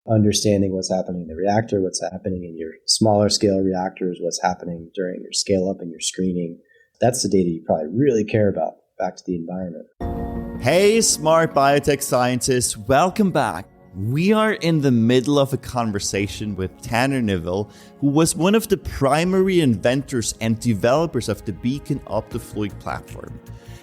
understanding what's happening in the reactor, what's happening in your smaller scale reactors, what's happening during your scale up and your screening. That's the data you probably really care about. Back to the environment. Hey, smart biotech scientists, welcome back. We are in the middle of a conversation with Tanner Nevill, who was one of the primary inventors and developers of the Beacon Optofluidic Platform.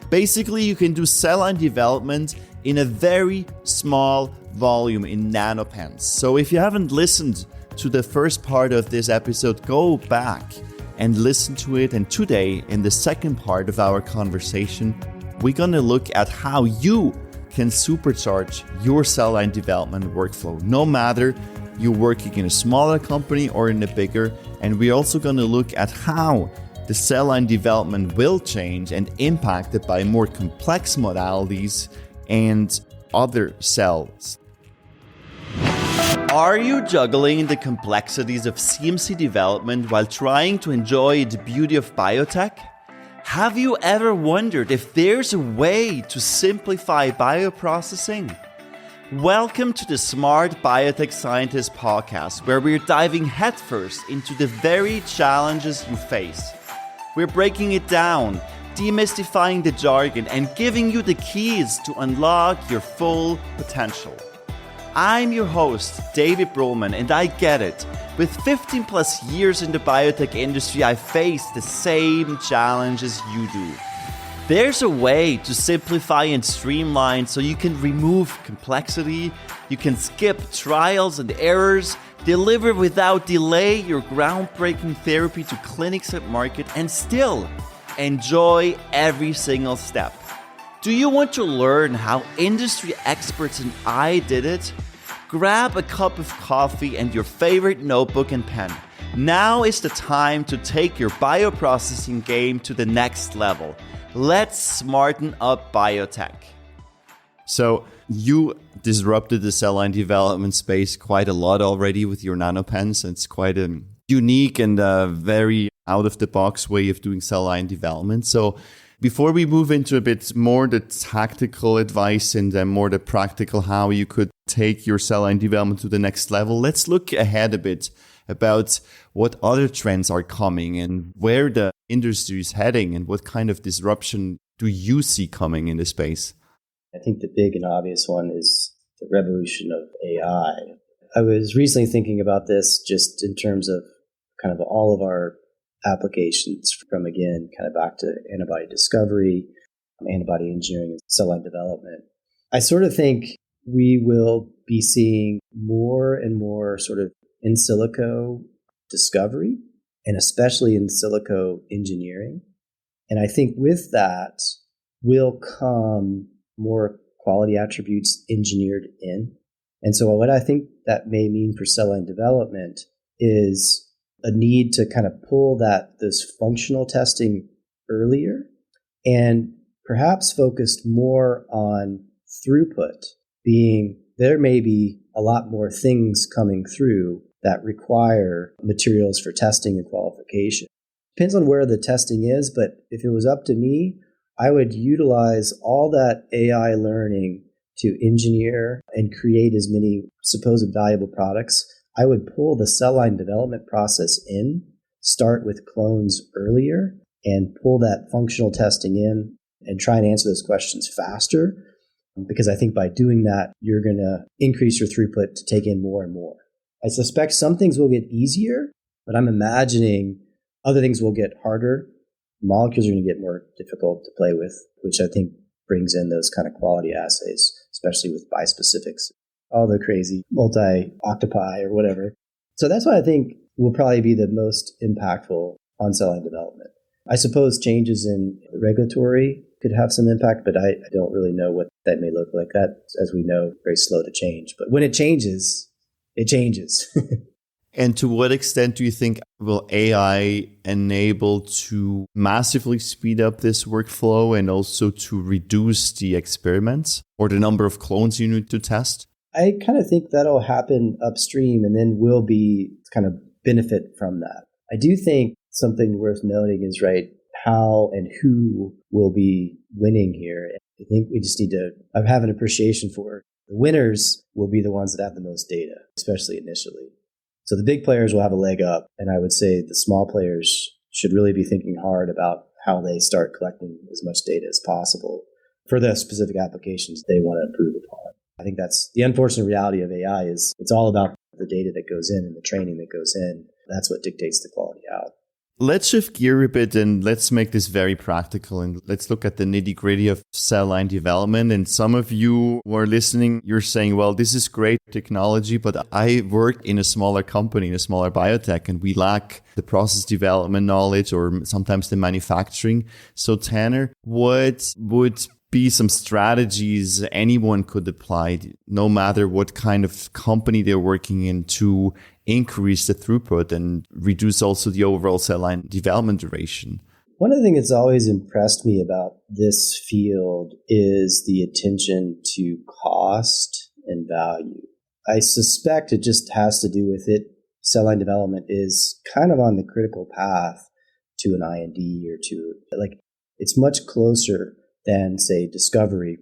Basically, you can do cell line development in a very small volume in nanopens. So if you haven't listened to the first part of this episode, go back and listen to it. And today, in the second part of our conversation, we're going to look at how you can supercharge your cell line development workflow, no matter you're working in a smaller company or in a bigger. And we're also going to look at how the cell line development will change and impacted by more complex modalities and other cells. Are you juggling the complexities of CMC development while trying to enjoy the beauty of biotech? Have you ever wondered if there's a way to simplify bioprocessing? Welcome to the Smart Biotech Scientist podcast, where we're diving headfirst into the very challenges you face. We're breaking it down, demystifying the jargon, and giving you the keys to unlock your full potential. I'm your host, David Brohlman, and I get it. With 15 plus years in the biotech industry, I face the same challenges you do. There's a way to simplify and streamline so you can remove complexity, you can skip trials and errors, deliver without delay your groundbreaking therapy to clinics at market, and still enjoy every single step. Do you want to learn how industry experts and I did it? Grab a cup of coffee and your favorite notebook and pen. Now is the time to take your bioprocessing game to the next level. Let's smarten up biotech. So you disrupted the cell line development space quite a lot already with your nanopens. It's quite a unique and very out-of-the-box way of doing cell line development. So before we move into a bit more the tactical advice and then more the practical how you could take your cell line development to the next level, let's look ahead a bit about what other trends are coming and where the industry is heading and what kind of disruption do you see coming in the space? I think the big and obvious one is the revolution of AI. I was recently thinking about this just in terms of kind of all of our applications from, again, kind of back to antibody discovery, antibody engineering, and cell line development. I sort of think we will be seeing more and more sort of in silico discovery and especially in silico engineering. And I think with that will come more quality attributes engineered in. And so what I think that may mean for cell line development is a need to kind of pull this functional testing earlier and perhaps focused more on throughput, being there may be a lot more things coming through that require materials for testing and qualification. Depends on where the testing is, but if it was up to me, I would utilize all that AI learning to engineer and create as many supposed valuable products. I would pull the cell line development process in, start with clones earlier, and pull that functional testing in and try and answer those questions faster. Because I think by doing that, you're going to increase your throughput to take in more and more. I suspect some things will get easier, but I'm imagining other things will get harder. Molecules are going to get more difficult to play with, which I think brings in those kind of quality assays, especially with bispecifics, all the crazy multi-octopi or whatever. So that's what I think will probably be the most impactful on cell line development. I suppose changes in regulatory could have some impact, but I don't really know what that may look like. That, as we know, very slow to change. But when it changes, it changes. And to what extent do you think will AI enable to massively speed up this workflow and also to reduce the experiments or the number of clones you need to test? I kind of think that'll happen upstream and then we'll be kind of benefit from that. I do think something worth noting is, right, how and who will be winning here. I think we just need to have an appreciation for The winners will be the ones that have the most data, especially initially. So the big players will have a leg up, and I would say the small players should really be thinking hard about how they start collecting as much data as possible for the specific applications they want to improve upon. I think that's the unfortunate reality of AI is it's all about the data that goes in and the training that goes in. That's what dictates the quality out. Let's shift gear a bit and let's make this very practical and let's look at the nitty-gritty of cell line development. And some of you who are listening, you're saying, well, this is great technology, but I work in a smaller company, in a smaller biotech, and we lack the process development knowledge or sometimes the manufacturing. So Tanner, what would be some strategies anyone could apply, no matter what kind of company they're working in, to increase the throughput and reduce also the overall cell line development duration? One of the things that's always impressed me about this field is the attention to cost and value. I suspect it just has to do with it. Cell line development is kind of on the critical path to an IND or to, like, it's much closer than, say, discovery,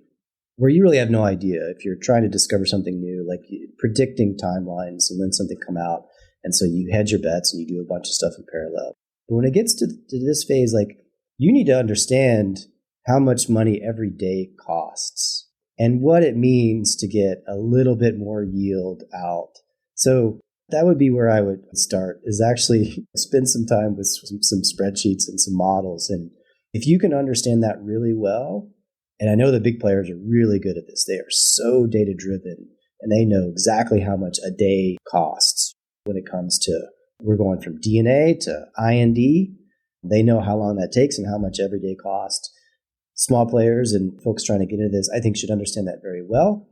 where you really have no idea if you're trying to discover something new, like predicting timelines and when something come out. And so you hedge your bets and you do a bunch of stuff in parallel. But when it gets to this phase, like, you need to understand how much money every day costs and what it means to get a little bit more yield out. So that would be where I would start, is actually spend some time with some spreadsheets and some models. And if you can understand that really well, and I know the big players are really good at this. They are so data driven and they know exactly how much a day costs when it comes to, we're going from DNA to IND. They know how long that takes and how much every day costs. Small players and folks trying to get into this, I think, should understand that very well.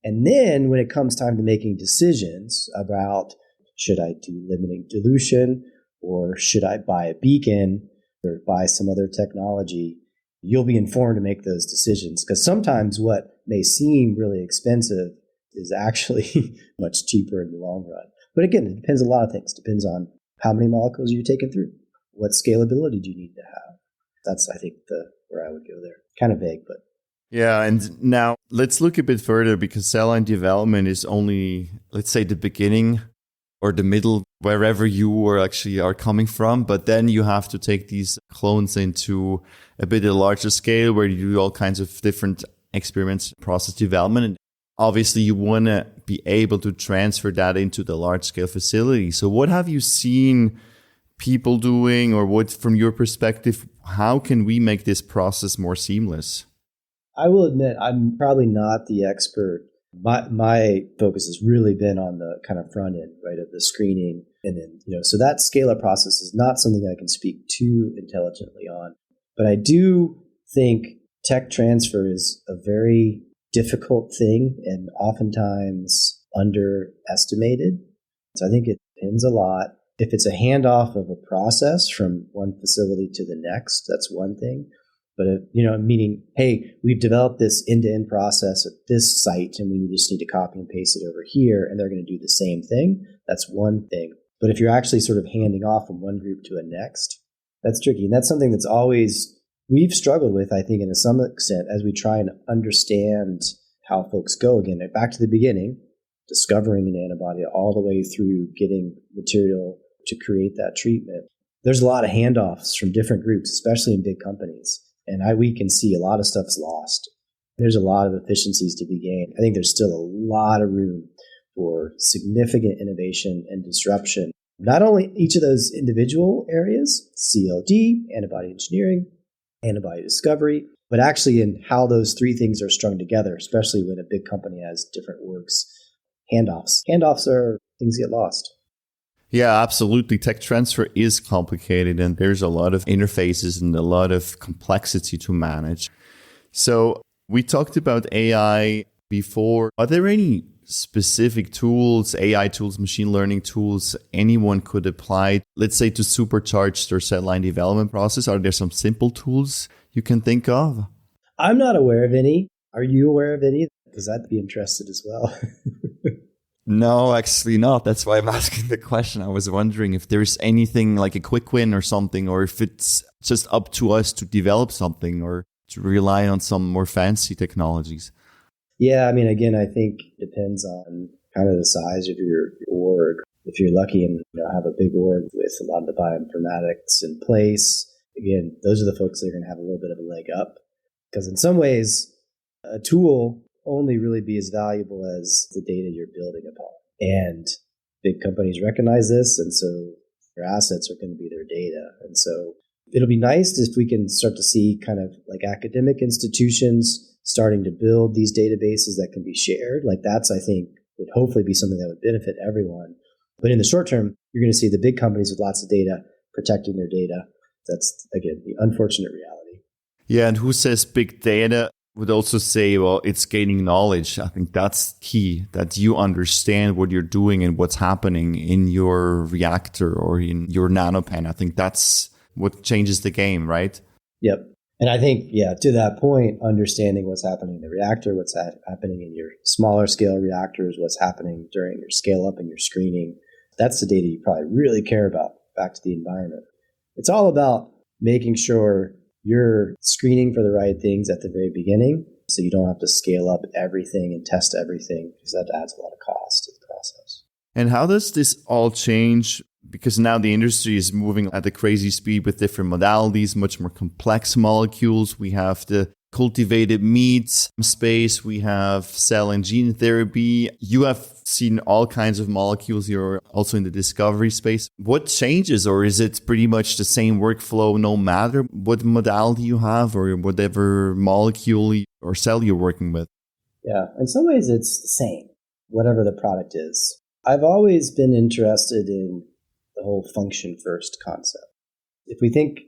And then when it comes time to making decisions about, should I do limiting dilution or should I buy a Beacon or buy some other technology, you'll be informed to make those decisions. Because sometimes what may seem really expensive is actually much cheaper in the long run. But again, it depends on a lot of things. It depends on how many molecules you're taking through. What scalability do you need to have? That's, I think, where I would go there. Kind of vague, but. Yeah, and now let's look a bit further, because cell line development is only, let's say, the beginning or the middle, wherever you are coming from. But then you have to take these clones into a bit of a larger scale where you do all kinds of different experiments, process development. And obviously, you want to be able to transfer that into the large scale facility. So what have you seen people doing, or what, from your perspective, how can we make this process more seamless? I will admit, I'm probably not the expert. My focus has really been on the kind of front end, right, of the screening. And then, so that scale-up process is not something I can speak too intelligently on. But I do think tech transfer is a very difficult thing and oftentimes underestimated. So I think it depends a lot. If it's a handoff of a process from one facility to the next, that's one thing. But, meaning, hey, we've developed this end-to-end process at this site and we just need to copy and paste it over here and they're going to do the same thing. That's one thing. But if you're actually sort of handing off from one group to a next, that's tricky. And that's something that's always, we've struggled with, I think, to some extent, as we try and understand how folks go. Again, back to the beginning, discovering an antibody all the way through getting material to create that treatment. There's a lot of handoffs from different groups, especially in big companies. And we can see a lot of stuff's lost. There's a lot of efficiencies to be gained. I think there's still a lot of room for significant innovation and disruption. Not only each of those individual areas, CLD, antibody engineering, antibody discovery, but actually in how those three things are strung together, especially when a big company has different works. Handoffs. Handoffs are things get lost. Yeah, absolutely. Tech transfer is complicated and there's a lot of interfaces and a lot of complexity to manage. So we talked about AI before. Are there any specific tools, AI tools, machine learning tools anyone could apply, let's say, to supercharge their cell line development process? Are there some simple tools you can think of? I'm not aware of any. Are you aware of any? Because I'd be interested as well. No, actually not. That's why I'm asking the question. I was wondering if there's anything like a quick win or something, or if it's just up to us to develop something or to rely on some more fancy technologies. Yeah, I mean, again, I think it depends on kind of the size of your org. If you're lucky and have a big org with a lot of the bioinformatics in place, again, those are the folks that are going to have a little bit of a leg up. Because in some ways, a tool only really be as valuable as the data you're building upon. And big companies recognize this, and so their assets are going to be their data. And so it'll be nice if we can start to see kind of like academic institutions starting to build these databases that can be shared. Like that's, I think, would hopefully be something that would benefit everyone. But in the short term, you're going to see the big companies with lots of data protecting their data. That's, again, the unfortunate reality. Yeah, and who says big data would also say, well, it's gaining knowledge. I think that's key, that you understand what you're doing and what's happening in your reactor or in your nanopen. I think that's what changes the game, right? Yep. And I think, yeah, to that point, understanding what's happening in the reactor, what's happening in your smaller scale reactors, what's happening during your scale up and your screening, that's the data you probably really care about. Back to the environment. It's all about making sure you're screening for the right things at the very beginning so you don't have to scale up everything and test everything, because that adds a lot of cost to the process. And how does this all change? Because now the industry is moving at a crazy speed with different modalities, much more complex molecules. We have the cultivated meats space. We have cell and gene therapy. You have seen all kinds of molecules. You're also in the discovery space. What changes, or is it pretty much the same workflow no matter what modality you have or whatever molecule or cell you're working with? Yeah, in some ways it's the same, whatever the product is. I've always been interested in the whole function first concept. If we think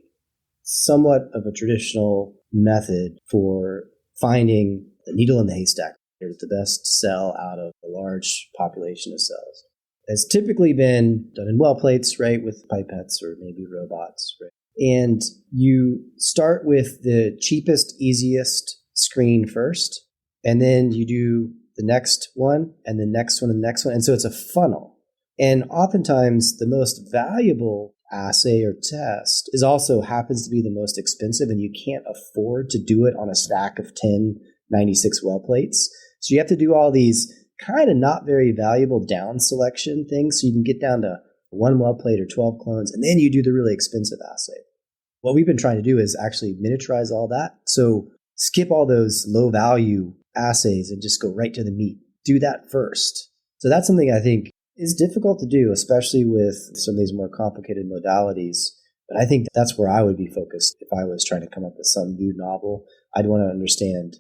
somewhat of a traditional method for finding the needle in the haystack, here's the best cell out of a large population of cells, has typically been done in well plates, right, with pipettes or maybe robots, right? And you start with the cheapest, easiest screen first, and then you do the next one and the next one and the next one. And so it's a funnel. And oftentimes the most valuable assay or test is also happens to be the most expensive, and you can't afford to do it on a stack of 10 96 well plates. So you have to do all these kind of not very valuable down selection things so you can get down to one well plate or 12 clones, and then you do the really expensive assay. What we've been trying to do is actually miniaturize all that. So skip all those low value assays and just go right to the meat. Do that first. So that's something I think is difficult to do, especially with some of these more complicated modalities. But I think that's where I would be focused if I was trying to come up with some new novel. I'd want to understand,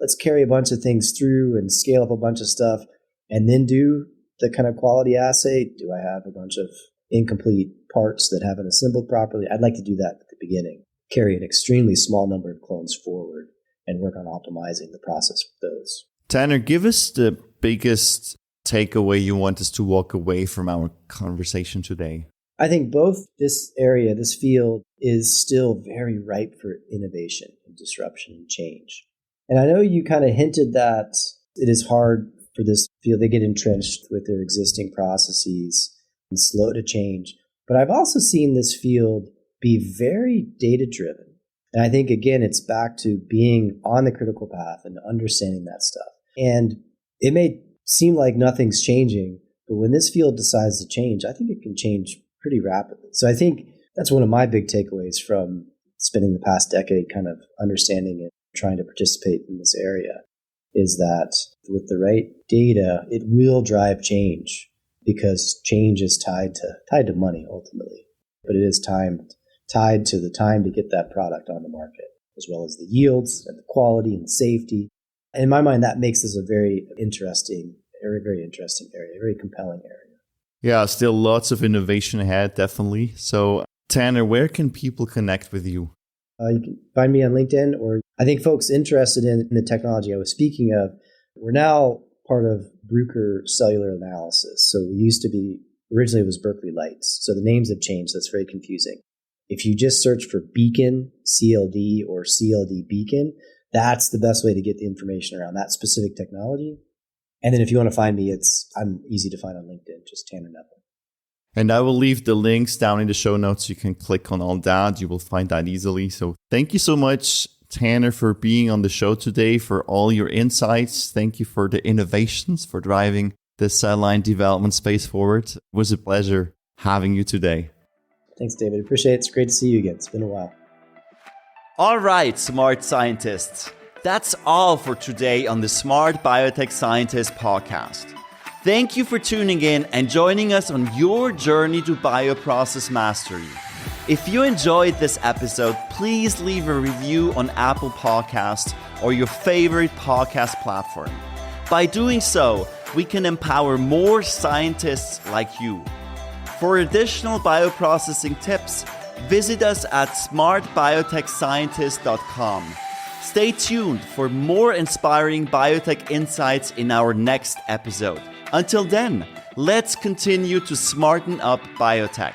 let's carry a bunch of things through and scale up a bunch of stuff and then do the kind of quality assay. Do I have a bunch of incomplete parts that haven't assembled properly? I'd like to do that at the beginning. Carry an extremely small number of clones forward and work on optimizing the process for those. Tanner, give us the biggest takeaway you want us to walk away from our conversation today. I think both this area, this field, is still very ripe for innovation and disruption and change. And I know you kind of hinted that it is hard for this field. They get entrenched with their existing processes and slow to change. But I've also seen this field be very data-driven. And I think, again, it's back to being on the critical path and understanding that stuff. And it may seem like nothing's changing, but when this field decides to change, I think it can change pretty rapidly. So I think that's one of my big takeaways from spending the past decade kind of understanding it, trying to participate in this area, is that with the right data, it will drive change, because change is tied to money ultimately. But it is tied to the time to get that product on the market, as well as the yields and the quality and safety. And in my mind, that makes this a very interesting area, very compelling area. Yeah, still lots of innovation ahead, definitely. So, Tanner, where can people connect with you? You can find me on LinkedIn, or I think folks interested in the technology I was speaking of, we're now part of Bruker Cellular Analysis. So we used to be, originally it was Berkeley Lights. So the names have changed. That's very confusing. If you just search for Beacon, CLD, or CLD Beacon, that's the best way to get the information around that specific technology. And then if you want to find me, I'm easy to find on LinkedIn, just Tanner Nevill. And I will leave the links down in the show notes. You can click on all that. You will find that easily. So thank you so much, Tanner, for being on the show today, for all your insights. Thank you for the innovations, for driving the cell line development space forward. It was a pleasure having you today. Thanks, David. Appreciate it. It's great to see you again. It's been a while. All right, smart scientists. That's all for today on the Smart Biotech Scientist podcast. Thank you for tuning in and joining us on your journey to bioprocess mastery. If you enjoyed this episode, please leave a review on Apple Podcasts or your favorite podcast platform. By doing so, we can empower more scientists like you. For additional bioprocessing tips, visit us at smartbiotechscientist.com. Stay tuned for more inspiring biotech insights in our next episode. Until then, let's continue to smarten up biotech.